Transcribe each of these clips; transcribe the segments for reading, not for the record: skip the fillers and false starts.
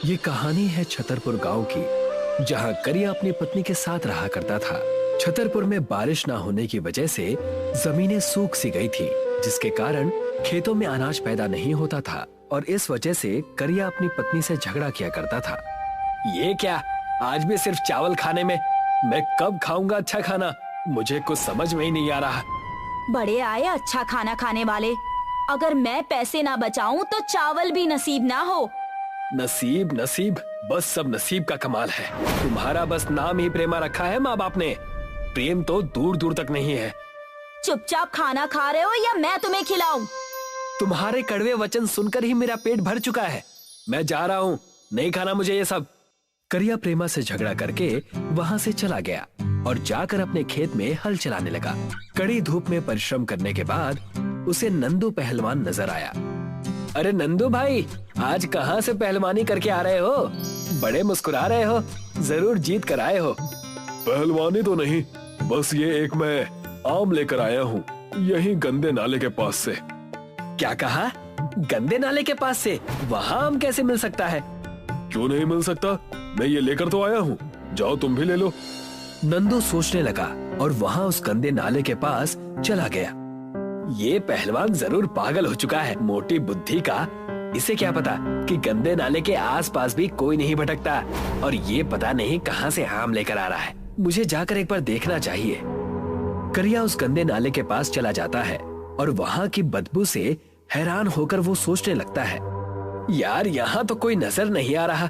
ये कहानी है छतरपुर गांव की, जहां करिया अपनी पत्नी के साथ रहा करता था। छतरपुर में बारिश ना होने की वजह से जमीनें सूख सी गई थी, जिसके कारण खेतों में अनाज पैदा नहीं होता था और इस वजह से करिया अपनी पत्नी से झगड़ा किया करता था। ये क्या, आज भी सिर्फ चावल खाने में, मैं कब खाऊंगा अच्छा खाना? मुझे कुछ समझ में ही नहीं आ रहा। बड़े आए अच्छा खाना खाने वाले। अगर मैं पैसे ना बचाऊं तो चावल भी नसीब ना हो। नसीब नसीब, बस सब नसीब का कमाल है। तुम्हारा बस नाम ही प्रेमा रखा है माँ बाप ने, प्रेम तो दूर दूर तक नहीं है। चुपचाप खाना खा रहे हो या मैं तुम्हें खिलाऊं? तुम्हारे कड़वे वचन सुनकर ही मेरा पेट भर चुका है। मैं जा रहा हूँ, नहीं खाना मुझे ये सब। करिया प्रेमा से झगड़ा करके वहाँ से चला गया और जाकर अपने खेत में हल चलाने लगा। कड़ी धूप में परिश्रम करने के बाद उसे नंदू पहलवान नजर आया। अरे नंदू भाई, आज कहाँ से पहलवानी करके आ रहे हो? बड़े मुस्कुरा रहे हो, जरूर जीत कर आए हो। पहलवानी तो नहीं, बस ये एक मैं आम लेकर आया हूँ, यही गंदे नाले के पास से। क्या कहा? गंदे नाले के पास से? वहाँ आम कैसे मिल सकता है? क्यों नहीं मिल सकता, मैं ये लेकर तो आया हूँ, जाओ तुम भी ले लो। नंदू सोचने लगा और वहाँ उस गंदे नाले के पास चला गया। ये पहलवान जरूर पागल हो चुका है, मोटी बुद्धि का। इसे क्या पता कि गंदे नाले के आसपास भी कोई नहीं भटकता और ये पता नहीं कहाँ से आम लेकर आ रहा है। मुझे जाकर एक बार देखना चाहिए। करिया उस गंदे नाले के पास चला जाता है और वहाँ की बदबू से हैरान होकर वो सोचने लगता है, यार यहाँ तो कोई नजर नहीं आ रहा।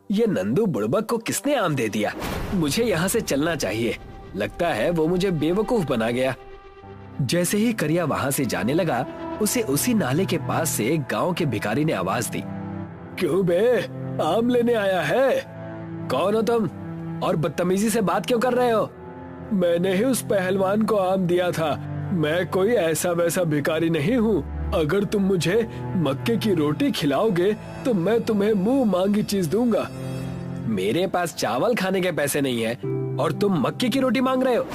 ये नंदू बुड़बक को किसने आम दे दिया? मुझे यहाँ से चलना चाहिए। लगता है वो मुझे बेवकूफ बना गया। जैसे ही करिया वहाँ से जाने लगा, उसे उसी नाले के पास से गांव के भिखारी ने आवाज दी। क्यों बे, आम लेने आया है? कौन हो तुम और बदतमीजी से बात क्यों कर रहे हो? मैंने ही उस पहलवान को आम दिया था, मैं कोई ऐसा वैसा भिखारी नहीं हूँ। अगर तुम मुझे मक्के की रोटी खिलाओगे तो मैं तुम्हें मुंह मांगी चीज दूंगा। मेरे पास चावल खाने के पैसे नहीं है और तुम मक्के की रोटी मांग रहे हो?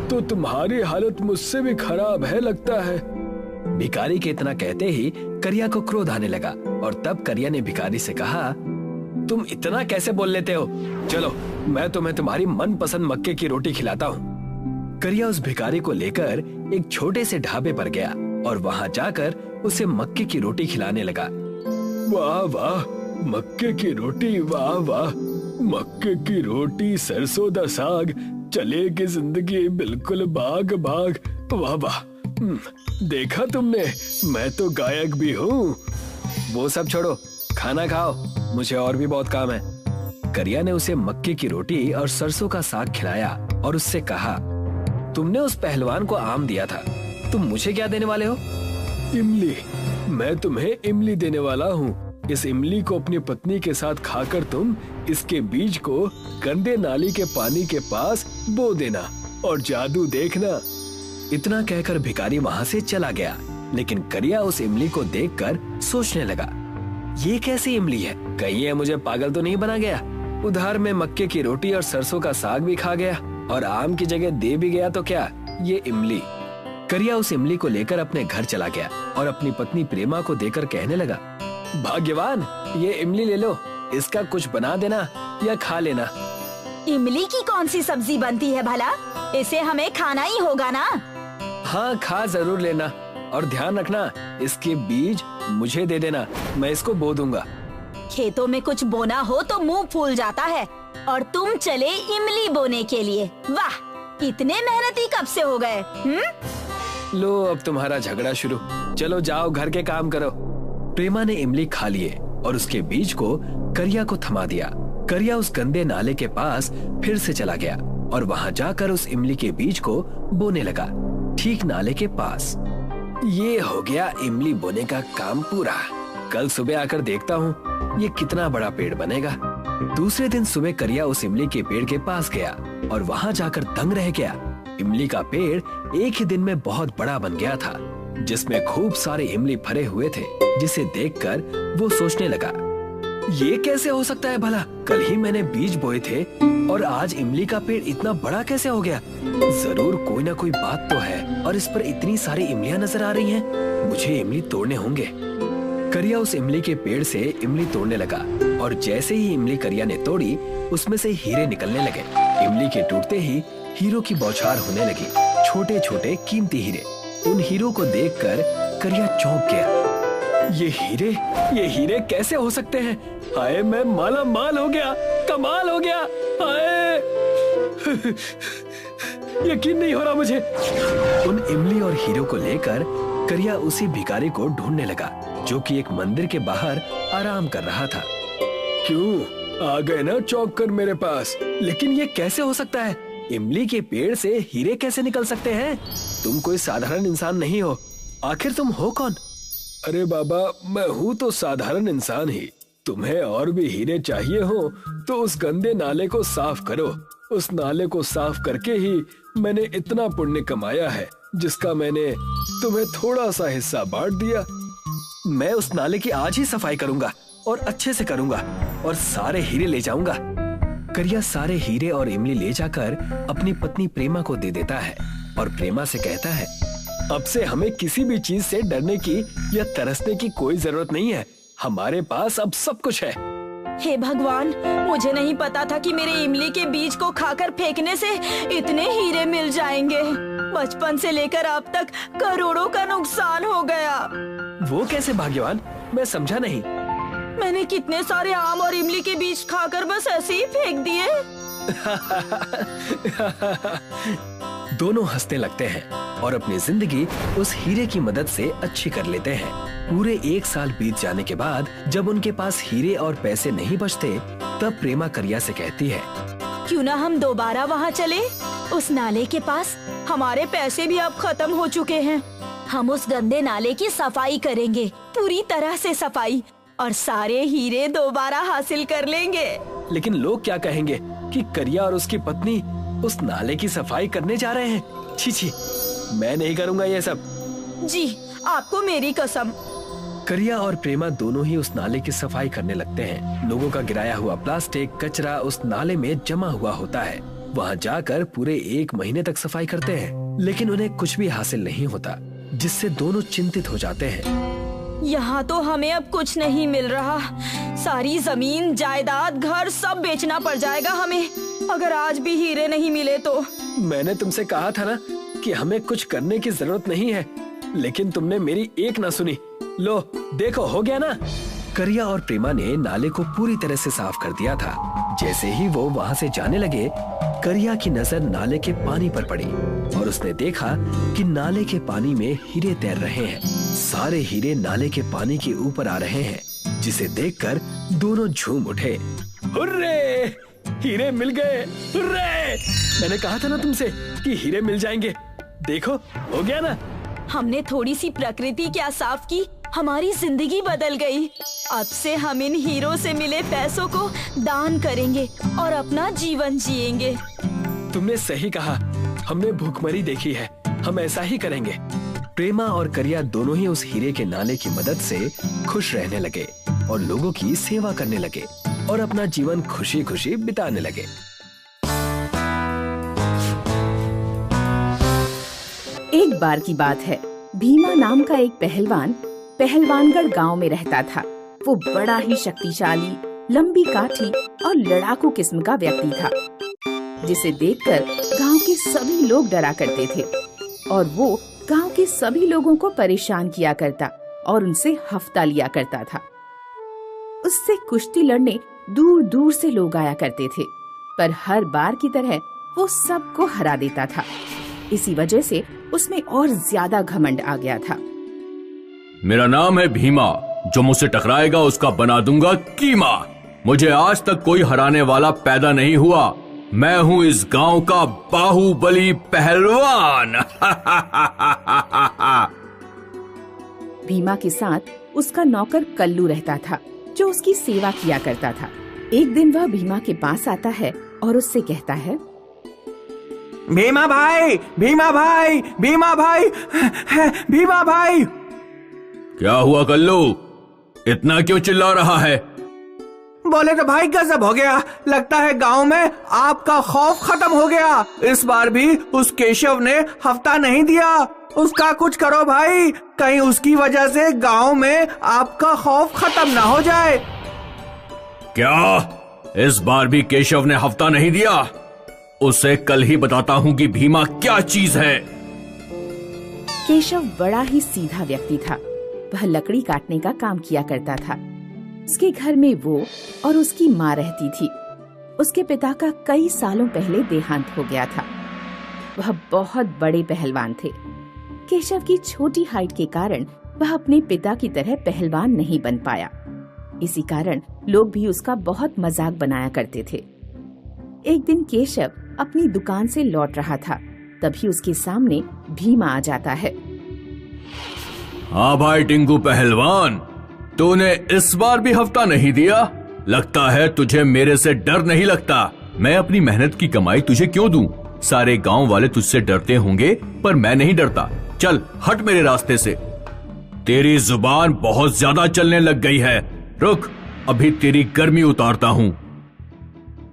तो तुम्हारी हालत मुझसे भी खराब है लगता है। भिखारी के इतना कहते ही करिया को क्रोध आने लगा और तब करिया ने भिखारी से कहा, तुम इतना कैसे बोल लेते हो? चलो मैं तुम्हें तुम्हारी मनपसंद मक्के की रोटी खिलाता हूँ। करिया उस भिखारी को लेकर एक छोटे से ढाबे पर गया और वहाँ जाकर उसे मक्के की रोटी खिलाने लगा। वाह वाह, मक्के की रोटी, वाह वाह, मक्के की रोटी, सरसों दा साग, चलेगी जिंदगी बिल्कुल भाग भाग, वाह वाह। देखा तुमने, मैं तो गायक भी हूँ। वो सब छोड़ो, खाना खाओ, मुझे और भी बहुत काम है। करिया ने उसे मक्के की रोटी और सरसों का साग खिलाया और उससे कहा, तुमने उस पहलवान को आम दिया था, तुम मुझे क्या देने वाले हो? इमली, मैं तुम्हें इमली देने वाला हूँ। इस इमली को अपनी पत्नी के साथ खाकर तुम इसके बीज को गंदे नाली के पानी के पास बो देना और जादू देखना। इतना कहकर भिखारी वहाँ से चला गया, लेकिन करिया उस इमली को देखकर सोचने लगा, ये कैसी इमली है? कहीं ये मुझे पागल तो नहीं बना गया? उधार में मक्के की रोटी और सरसों का साग भी खा गया और आम की जगह दे भी गया तो क्या ये इमली? करिया उस इमली को लेकर अपने घर चला गया और अपनी पत्नी प्रेमा को देकर कहने लगा, भाग्यवान, ये इमली ले लो, इसका कुछ बना देना या खा लेना। इमली की कौन सी सब्जी बनती है भला? इसे हमें खाना ही होगा ना? हाँ, खा जरूर लेना और ध्यान रखना, इसके बीज मुझे दे देना, मैं इसको बो दूंगा। खेतों में कुछ बोना हो तो मुंह फूल जाता है और तुम चले इमली बोने के लिए। वाह, इतने मेहनती कब से हो गए? लो अब तुम्हारा झगड़ा शुरू, चलो जाओ घर के काम करो। प्रेमा ने इमली खा लिए और उसके बीज को करिया को थमा दिया। करिया उस गंदे नाले के पास फिर से चला गया और वहाँ जाकर उस इमली के बीज को बोने लगा, ठीक नाले के पास। ये हो गया इमली बोने का काम पूरा। कल सुबह आकर देखता हूँ ये कितना बड़ा पेड़ बनेगा। दूसरे दिन सुबह करिया उस इमली के पेड़ के पास गया और वहाँ जाकर दंग रह गया। इमली का पेड़ एक ही दिन में बहुत बड़ा बन गया था, जिसमें खूब सारे इमली फरे हुए थे, जिसे देखकर वो सोचने लगा, ये कैसे हो सकता है भला? कल ही मैंने बीज बोए थे और आज इमली का पेड़ इतना बड़ा कैसे हो गया? जरूर कोई ना कोई बात तो है और इस पर इतनी सारी इमलियां नजर आ रही हैं। मुझे इमली तोड़ने होंगे। करिया उस इमली के पेड़ से इमली तोड़ने लगा और जैसे ही इमली करिया ने तोड़ी उसमें से हीरे निकलने लगे। इमली के टूटते ही हीरो की बौछार होने लगी, छोटे छोटे कीमती हीरे। उन हीरो को देखकर करिया चौंक गया। ये हीरे कैसे हो सकते हैं? हाय, मैं माला माल हो गया, कमाल हो गया। हाय यकीन नहीं हो रहा मुझे। उन इमली और हीरो को लेकर करिया उसी भिखारी को ढूंढने लगा जो कि एक मंदिर के बाहर आराम कर रहा था। क्यों आ गए ना चौंक कर मेरे पास? लेकिन ये कैसे हो सकता है? इमली के पेड़ से हीरे कैसे निकल सकते हैं? तुम कोई साधारण इंसान नहीं हो, आखिर तुम हो कौन? अरे बाबा, मैं हूँ तो साधारण इंसान ही। तुम्हें और भी हीरे चाहिए हो तो उस गंदे नाले को साफ करो। उस नाले को साफ करके ही मैंने इतना पुण्य कमाया है जिसका मैंने तुम्हें थोड़ा सा हिस्सा बांट दिया। मैं उस नाले की आज ही सफाई करूंगा और अच्छे से करूंगा और सारे हीरे ले जाऊंगा। करिया सारे हीरे और इमली ले जाकर अपनी पत्नी प्रेमा को दे देता है और प्रेमा से कहता है, अब से हमें किसी भी चीज से डरने की या तरसने की कोई जरूरत नहीं है। हमारे पास अब सब कुछ है। हे भगवान, मुझे नहीं पता था कि मेरे इमली के बीज को खाकर फेंकने से इतने हीरे मिल जाएंगे। बचपन से लेकर अब तक करोड़ों का नुकसान हो गया। वो कैसे भाग्यवान? मैं समझा नहीं। मैंने कितने सारे आम और इमली के बीज खाकर बस ऐसे ही फेंक दिए। दोनों हंसने लगते हैं और अपनी जिंदगी उस हीरे की मदद से अच्छी कर लेते हैं। पूरे 1 साल बीत जाने के बाद जब उनके पास हीरे और पैसे नहीं बचते, तब प्रेमा करिया से कहती है, क्यों ना हम दोबारा वहाँ चले, उस नाले के पास। हमारे पैसे भी अब खत्म हो चुके हैं। हम उस गंदे नाले की सफाई करेंगे, पूरी तरह से सफाई, और सारे हीरे दोबारा हासिल कर लेंगे। लेकिन लोग क्या कहेंगे कि करिया और उसकी पत्नी उस नाले की सफाई करने जा रहे हैं? छी छी, मैं नहीं करूँगा ये सब। जी, आपको मेरी कसम। करिया और प्रेमा दोनों ही उस नाले की सफाई करने लगते हैं। लोगों का गिराया हुआ प्लास्टिक कचरा उस नाले में जमा हुआ होता है। वहाँ जाकर पूरे 1 महीने तक सफाई करते हैं, लेकिन उन्हें कुछ भी हासिल नहीं होता, जिससे दोनों चिंतित हो जाते हैं। यहाँ तो हमें अब कुछ नहीं मिल रहा। सारी जमीन, जायदाद, घर सब बेचना पड़ जाएगा हमें, अगर आज भी हीरे नहीं मिले तो। मैंने तुमसे कहा था ना कि हमें कुछ करने की जरूरत नहीं है, लेकिन तुमने मेरी एक ना सुनी। लो देखो, हो गया ना। करिया और प्रेमा ने नाले को पूरी तरह से साफ कर दिया था। जैसे ही वो वहाँ से जाने लगे, करिया की नजर नाले के पानी पर पड़ी और उसने देखा कि नाले के पानी में हीरे तैर रहे हैं। सारे हीरे नाले के पानी के ऊपर आ रहे हैं, जिसे देखकर दोनों झूम उठे। हुर्रे! हीरे मिल गए! हुर्रे! मैंने कहा था ना तुमसे कि हीरे मिल जाएंगे। देखो, हो गया ना। हमने थोड़ी सी प्रकृति क्या साफ की, हमारी जिंदगी बदल गई। अब से हम इन हीरो से मिले पैसों को दान करेंगे और अपना जीवन जिएंगे। तुमने सही कहा, हमने भूखमरी देखी है, हम ऐसा ही करेंगे। प्रेमा और करिया दोनों ही उस हीरे के नाले की मदद से खुश रहने लगे और लोगों की सेवा करने लगे और अपना जीवन खुशी खुशी बिताने लगे। एक बार की बात है, भीमा नाम का एक पहलवान पहलवानगढ़ गांव में रहता था। वो बड़ा ही शक्तिशाली, लंबी काठी और लड़ाकू किस्म का व्यक्ति था, जिसे देखकर गांव के सभी लोग डरा करते थे और वो गांव के सभी लोगों को परेशान किया करता और उनसे हफ्ता लिया करता था। उससे कुश्ती लड़ने दूर दूर से लोग आया करते थे, पर हर बार की तरह वो सबको हरा देता था। इसी वजह से उसमें और ज्यादा घमंड आ गया था। मेरा नाम है भीमा, जो मुझसे टकराएगा उसका बना दूंगा कीमा। मुझे आज तक कोई हराने वाला पैदा नहीं हुआ। मैं हूँ इस गांव का बाहुबली पहलवान। भीमा के साथ उसका नौकर कल्लू रहता था, जो उसकी सेवा किया करता था। एक दिन वह भीमा के पास आता है और उससे कहता है, भीमा भाई, भीमा भाई, भीमा भाई, भीमा भाई। क्या हुआ कल्लू, इतना क्यों चिल्ला रहा है? बोले तो भाई गजब हो गया, लगता है गांव में आपका खौफ खत्म हो गया। इस बार भी उस केशव ने हफ्ता नहीं दिया। उसका कुछ करो भाई, कहीं उसकी वजह से गांव में आपका खौफ खत्म ना हो जाए। क्या इस बार भी केशव ने हफ्ता नहीं दिया? उसे कल ही बताता हूँ कि भीमा क्या चीज है। केशव बड़ा ही सीधा व्यक्ति था। वह लकड़ी काटने का काम किया करता था। उसके घर में वो और उसकी माँ रहती थी। उसके पिता का कई सालों पहले देहांत हो गया था। वह बहुत बड़े पहलवान थे। केशव की छोटी हाइट के कारण वह अपने पिता की तरह पहलवान नहीं बन पाया। इसी कारण लोग भी उसका बहुत मजाक बनाया करते थे। एक दिन केशव अपनी दुकान से लौट रहा था, तभी उसके सामने भीमा आ जाता है। हाँ भाई टिंकू पहलवान, तूने इस बार भी हफ्ता नहीं दिया। लगता है तुझे मेरे से डर नहीं लगता। मैं अपनी मेहनत की कमाई तुझे क्यों दूं? सारे गांव वाले तुझसे डरते होंगे, पर मैं नहीं डरता। चल हट मेरे रास्ते से। तेरी जुबान बहुत ज्यादा चलने लग गई है। रुक, अभी तेरी गर्मी उतारता हूँ।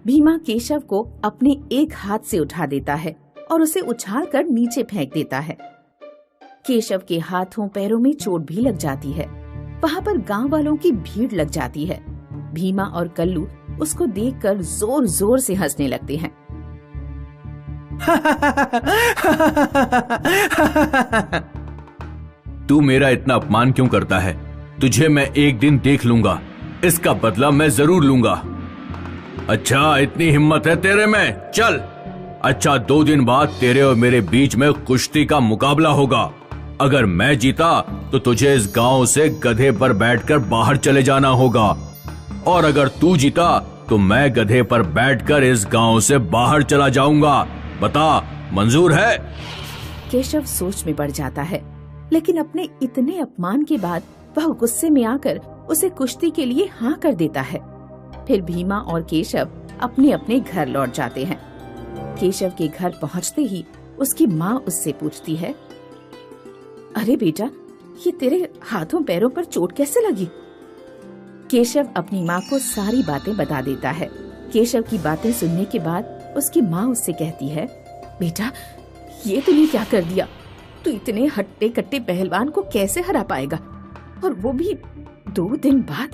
भीमा केशव को अपने एक हाथ से उठा देता है और उसे उछालकर नीचे फेंक देता है। केशव के हाथों पैरों में चोट भी लग जाती है। वहाँ पर गांव वालों की भीड़ लग जाती है। भीमा और कल्लू उसको देखकर जोर जोर से हंसने लगते हैं। तू मेरा इतना अपमान क्यों करता है? तुझे मैं एक दिन देख लूंगा, इसका बदला मैं जरूर लूंगा। अच्छा, इतनी हिम्मत है तेरे में? चल। अच्छा, 2 दिन बाद तेरे और मेरे बीच में कुश्ती का मुकाबला होगा। अगर मैं जीता तो तुझे इस गांव से गधे पर बैठकर बाहर चले जाना होगा, और अगर तू जीता तो मैं गधे पर बैठकर इस गांव से बाहर चला जाऊंगा। बता, मंजूर है? केशव सोच में पड़ जाता है, लेकिन अपने इतने अपमान के बाद वह गुस्से में आकर उसे कुश्ती के लिए हाँ कर देता है। फिर भीमा और केशव अपने अपने घर लौट जाते हैं। केशव के घर पहुंचते ही उसकी माँ उससे पूछती है, अरे बेटा, ये तेरे हाथों पैरों पर चोट कैसे लगी? केशव अपनी माँ को सारी बातें बता देता है। केशव की बातें सुनने के बाद उसकी माँ उससे कहती है, बेटा, ये तूने क्या कर दिया? तू इतने हट्टे कट्टे पहलवान को कैसे हरा पाएगा, और वो भी 2 दिन बाद?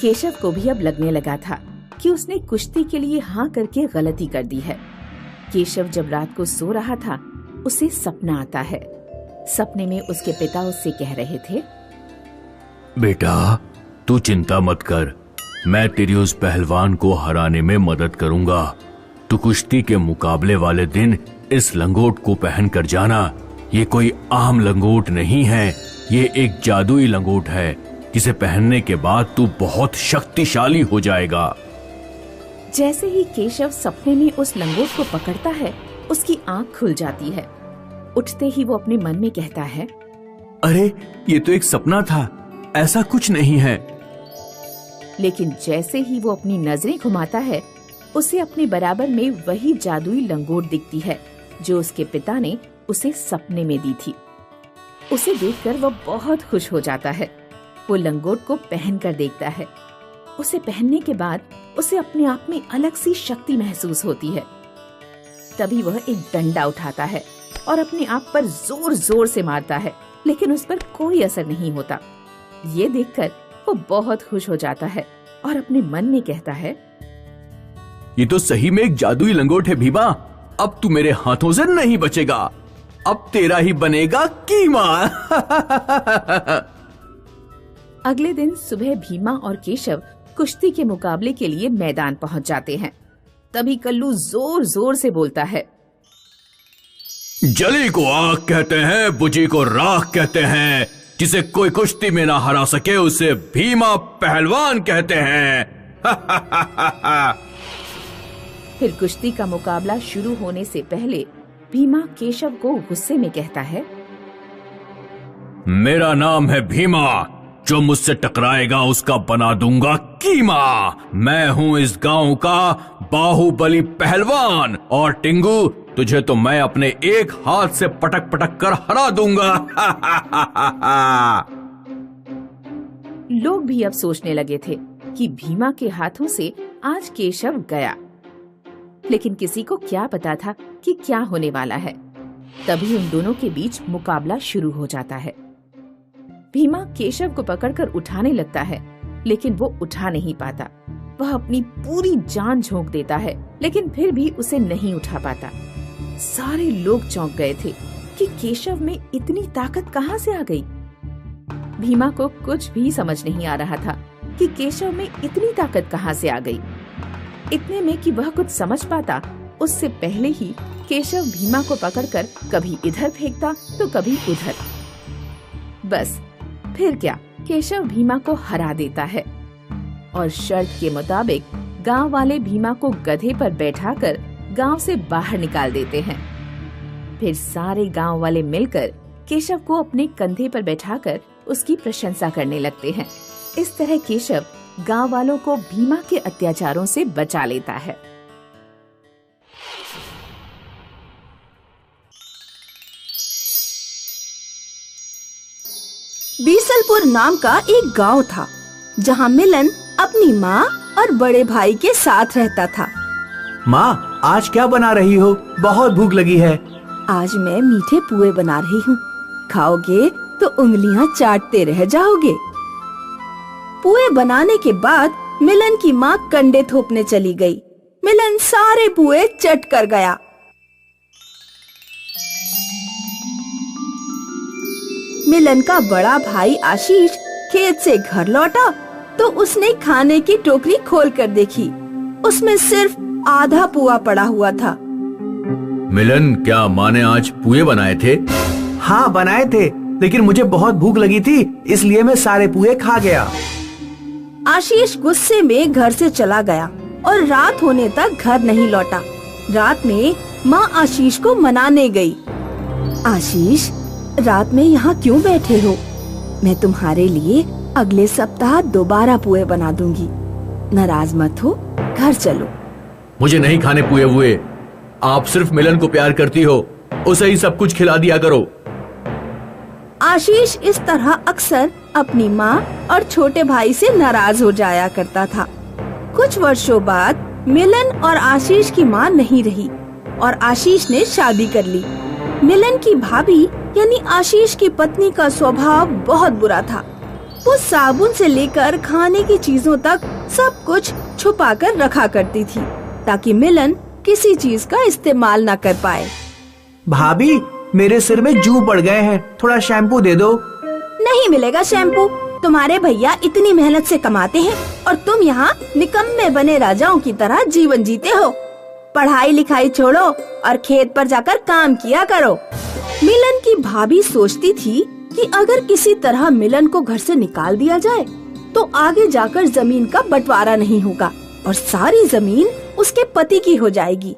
केशव को भी अब लगने लगा था कि उसने कुश्ती के लिए हाँ करके गलती कर दी है। केशव जब रात को सो रहा था, उसे सपना आता है। सपने में उसके पिता उससे कह रहे थे, बेटा, तू चिंता मत कर, मैं तेरी उस पहलवान को हराने में मदद करूंगा। तू कुश्ती के मुकाबले वाले दिन इस लंगोट को पहन कर जाना। ये कोई आम लंगोट नहीं है, ये एक जादुई लंगोट है, जिसे पहनने के बाद तू बहुत शक्तिशाली हो जाएगा। जैसे ही केशव सपने में उस लंगोट को पकड़ता है, उसकी आंख खुल जाती है। उठते ही वो अपने मन में कहता है, अरे, ये तो एक सपना था, ऐसा कुछ नहीं है। लेकिन जैसे ही वो अपनी नजरें घुमाता है, उसे अपने बराबर में वही जादुई लंगोट दिखती है जो उसके पिता ने उसे सपने में दी थी। उसे देखकर वो बहुत खुश हो जाता है। वो लंगोट को पहन कर देखता है। उसे पहनने के बाद उसे अपने आप में अलग सी शक्ति महसूस होती है। तभी वह एक डंडा उठाता है और अपने आप पर जोर जोर से मारता है, लेकिन उस पर कोई असर नहीं होता। ये देखकर वो बहुत खुश हो जाता है और अपने मन में कहता है, ये तो सही में एक जादुई लंगोट है भीमा। अब तू मेरे हाथों से नहीं बचेगा, अब तेरा ही बनेगा कीमा। अगले दिन सुबह भीमा और केशव कुश्ती के मुकाबले के लिए मैदान पहुंच जाते हैं। तभी कल्लू जोर जोर से बोलता है, जली को आग कहते हैं, बुझी को राख कहते हैं। जिसे कोई कुश्ती में ना हरा सके उसे भीमा पहलवान कहते हैं। फिर कुश्ती का मुकाबला शुरू होने से पहले भीमा केशव को गुस्से में कहता है, मेरा नाम है भीमा, जो मुझसे टकराएगा उसका बना दूंगा कीमा। मैं हूँ इस गांव का बाहुबली पहलवान, और टिंगू, तुझे तो मैं अपने एक हाथ से पटक पटक कर हरा दूंगा। लोग भी अब सोचने लगे थे कि भीमा के हाथों से आज केशव गया, लेकिन किसी को क्या पता था कि क्या होने वाला है। तभी उन दोनों के बीच मुकाबला शुरू हो जाता है। भीमा केशव को पकड़कर उठाने लगता है, लेकिन वो उठा नहीं पाता। वह अपनी पूरी जान झोंक देता है, लेकिन फिर भी उसे नहीं उठा पाता। सारे लोग चौंक गए थे कि केशव में इतनी ताकत कहाँ से आ गई। भीमा को कुछ भी समझ नहीं आ रहा था कि केशव में इतनी ताकत कहाँ से आ गई। इतने में कि वह कुछ समझ पाता, उससे पहले ही केशव भीमा को पकड़कर कभी इधर फेंकता तो कभी उधर। बस फिर क्या, केशव भीमा को हरा देता है और शर्त के मुताबिक गांव वाले भीमा को गधे पर बैठाकर गांव से बाहर निकाल देते हैं। फिर सारे गांव वाले मिलकर केशव को अपने कंधे पर बैठाकर उसकी प्रशंसा करने लगते हैं। इस तरह केशव गांव वालों को भीमा के अत्याचारों से बचा लेता है। बीसलपुर नाम का एक गांव था, जहां मिलन अपनी माँ और बड़े भाई के साथ रहता था। माँ, आज क्या बना रही हो? बहुत भूख लगी है। आज मैं मीठे पुए बना रही हूँ, खाओगे तो उंगलियाँ चाटते रह जाओगे। पुए बनाने के बाद मिलन की माँ कंडे थोपने चली गई। मिलन सारे पुए चट कर गया। मिलन का बड़ा भाई आशीष खेत से घर लौटा तो उसने खाने की टोकरी खोल कर देखी। उसमें सिर्फ आधा पुआ पड़ा हुआ था। मिलन, क्या माँ ने आज पुए बनाए थे? हाँ, बनाए थे, लेकिन मुझे बहुत भूख लगी थी, इसलिए मैं सारे पुए खा गया। आशीष गुस्से में घर से चला गया और रात होने तक घर नहीं लौटा। रात में माँ आशीष को मनाने गई। आशीष, रात में यहाँ क्यों बैठे हो? मैं तुम्हारे लिए अगले सप्ताह दोबारा पुए बना दूंगी। नाराज मत हो, घर चलो। मुझे नहीं खाने पुए हुए। आप सिर्फ मिलन को प्यार करती हो, उसे ही सब कुछ खिला दिया करो। आशीष इस तरह अक्सर अपनी माँ और छोटे भाई से नाराज हो जाया करता था। कुछ वर्षों बाद मिलन और आशीष की माँ नहीं रही और आशीष ने शादी कर ली। मिलन की भाभी यानी आशीष की पत्नी का स्वभाव बहुत बुरा था। वो साबुन से लेकर खाने की चीजों तक सब कुछ छुपा कर रखा करती थी, ताकि मिलन किसी चीज का इस्तेमाल न कर पाए। भाभी, मेरे सिर में जू पड़ गए हैं, थोड़ा शैम्पू दे दो। नहीं मिलेगा शैम्पू। तुम्हारे भैया इतनी मेहनत से कमाते हैं और तुम यहाँ निकम्मे बने राजाओं की तरह जीवन जीते हो। पढ़ाई लिखाई छोड़ो और खेत पर जाकर काम किया करो। मिलन की भाभी सोचती थी कि अगर किसी तरह मिलन को घर से निकाल दिया जाए तो आगे जाकर जमीन का बंटवारा नहीं होगा और सारी जमीन उसके पति की हो जाएगी।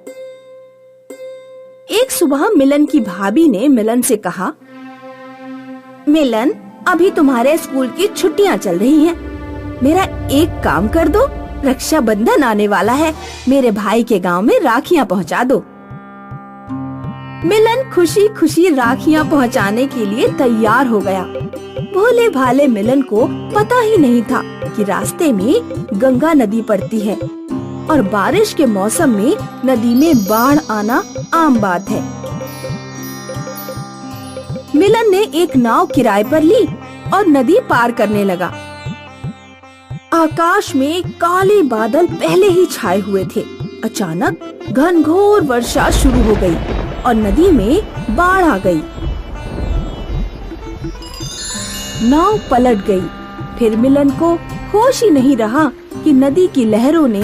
एक सुबह मिलन की भाभी ने मिलन से कहा, मिलन, अभी तुम्हारे स्कूल की छुट्टियां चल रही हैं। मेरा एक काम कर दो, रक्षाबंधन आने वाला है, मेरे भाई के गांव में राखियां पहुंचा दो। मिलन खुशी खुशी राखियां पहुंचाने के लिए तैयार हो गया। भोले भाले मिलन को पता ही नहीं था कि रास्ते में गंगा नदी पड़ती है और बारिश के मौसम में नदी में बाढ़ आना आम बात है। मिलन ने एक नाव किराए पर ली और नदी पार करने लगा। आकाश में काले बादल पहले ही छाए हुए थे। अचानक घनघोर वर्षा शुरू हो गई और नदी में बाढ़ आ गई। नाव पलट गई। फिर मिलन को होश ही नहीं रहा कि नदी की लहरों ने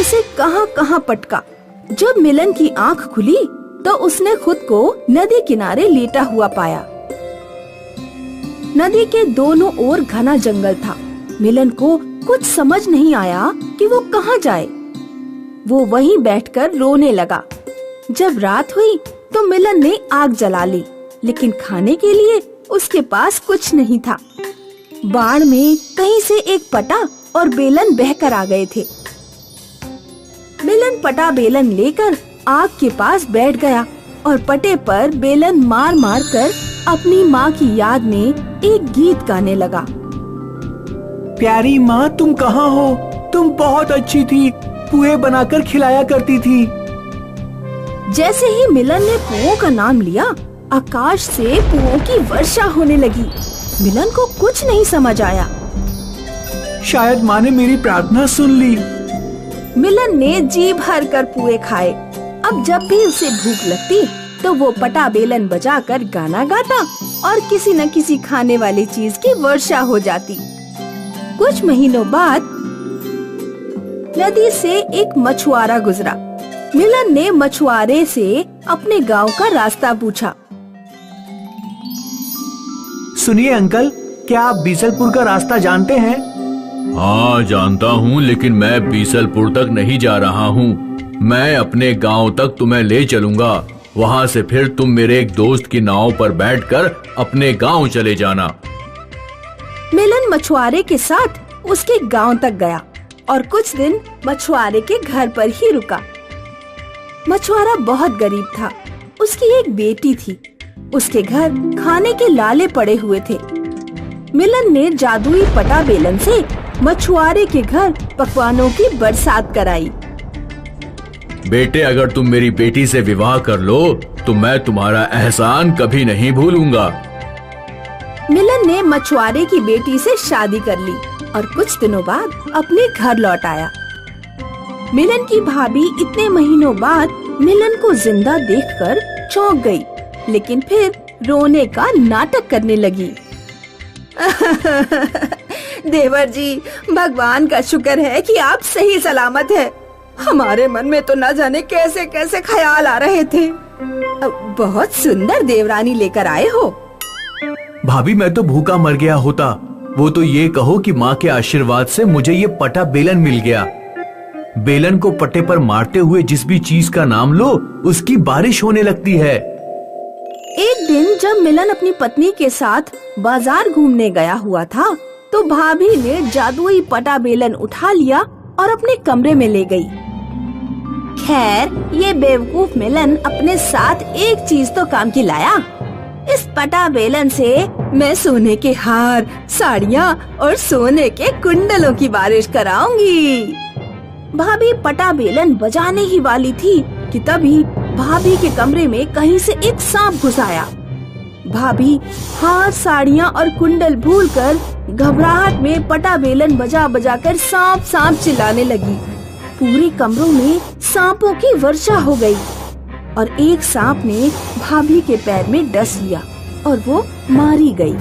उसे कहां-कहां पटका। जब मिलन की आंख खुली तो उसने खुद को नदी किनारे लेटा हुआ पाया। नदी के दोनों ओर घना जंगल था। मिलन को कुछ समझ नहीं आया कि वो कहाँ जाए। वो वहीं बैठकर रोने लगा। जब रात हुई तो मिलन ने आग जला ली, लेकिन खाने के लिए उसके पास कुछ नहीं था। बाढ़ में कहीं से एक पटा और बेलन बहकर आ गए थे। मिलन पटा बेलन लेकर आग के पास बैठ गया और पटे पर बेलन मार मार कर अपनी माँ की याद में एक गीत गाने लगा। प्यारी माँ, तुम कहाँ हो? तुम बहुत अच्छी थी, पुए बनाकर खिलाया करती थी। जैसे ही मिलन ने पुओं का नाम लिया, आकाश से पुओं की वर्षा होने लगी। मिलन को कुछ नहीं समझ आया। शायद माँ ने मेरी प्रार्थना सुन ली। मिलन ने जी भर कर पुए खाए। अब जब भी उसे भूख लगती तो वो पटा बेलन बजाकर गाना गाता और किसी न किसी खाने वाली चीज की वर्षा हो जाती। कुछ महीनों बाद नदी से एक मछुआरा गुजरा। मिलन ने मछुआरे से अपने गांव का रास्ता पूछा। सुनिए अंकल, क्या आप बीसलपुर का रास्ता जानते हैं? हाँ जानता हूँ, लेकिन मैं बीसलपुर तक नहीं जा रहा हूँ। मैं अपने गांव तक तुम्हें ले चलूंगा। वहाँ से फिर तुम मेरे एक दोस्त की नाव पर बैठकर अपने गांव चले जाना। मिलन मछुआरे के साथ उसके गांव तक गया और कुछ दिन मछुआरे के घर पर ही रुका। मछुआरा बहुत गरीब था। उसकी एक बेटी थी। उसके घर खाने के लाले पड़े हुए थे। मिलन ने जादुई पटा बेलन से मछुआरे के घर पकवानों की बरसात कराई। बेटे, अगर तुम मेरी बेटी से विवाह कर लो तो मैं तुम्हारा एहसान कभी नहीं भूलूंगा। मिलन ने मछुआरे की बेटी से शादी कर ली और कुछ दिनों बाद अपने घर लौट आया। मिलन की भाभी इतने महीनों बाद मिलन को जिंदा देखकर चौंक गई, लेकिन फिर रोने का नाटक करने लगी। देवर जी, भगवान का शुक्र है कि आप सही सलामत हैं। हमारे मन में तो न जाने कैसे कैसे ख्याल आ रहे थे। बहुत सुंदर देवरानी लेकर आए हो। भाभी, मैं तो भूखा मर गया होता। वो तो ये कहो कि माँ के आशीर्वाद से मुझे ये पटा बेलन मिल गया। बेलन को पट्टे पर मारते हुए जिस भी चीज का नाम लो उसकी बारिश होने लगती है। एक दिन जब मिलन अपनी पत्नी के साथ बाजार घूमने गया हुआ था तो भाभी ने जादुई पटा बेलन उठा लिया और अपने कमरे में ले गई। खैर, ये बेवकूफ मिलन अपने साथ एक चीज तो काम की लाया। इस पटा बेलन से मैं सोने के हार, साड़ियाँ और सोने के कुंडलों की बारिश कराऊंगी। भाभी पटा बेलन बजाने ही वाली थी कि तभी भाभी के कमरे में कहीं से एक सांप घुस आया। भाभी हार, साड़ियाँ और कुंडल भूलकर घबराहट में पटा बेलन बजा बजाकर सांप सांप चिल्लाने लगी। पूरे कमरों में सांपों की वर्षा हो गई और एक सांप ने भाभी के पैर में डस लिया और वो मारी गई।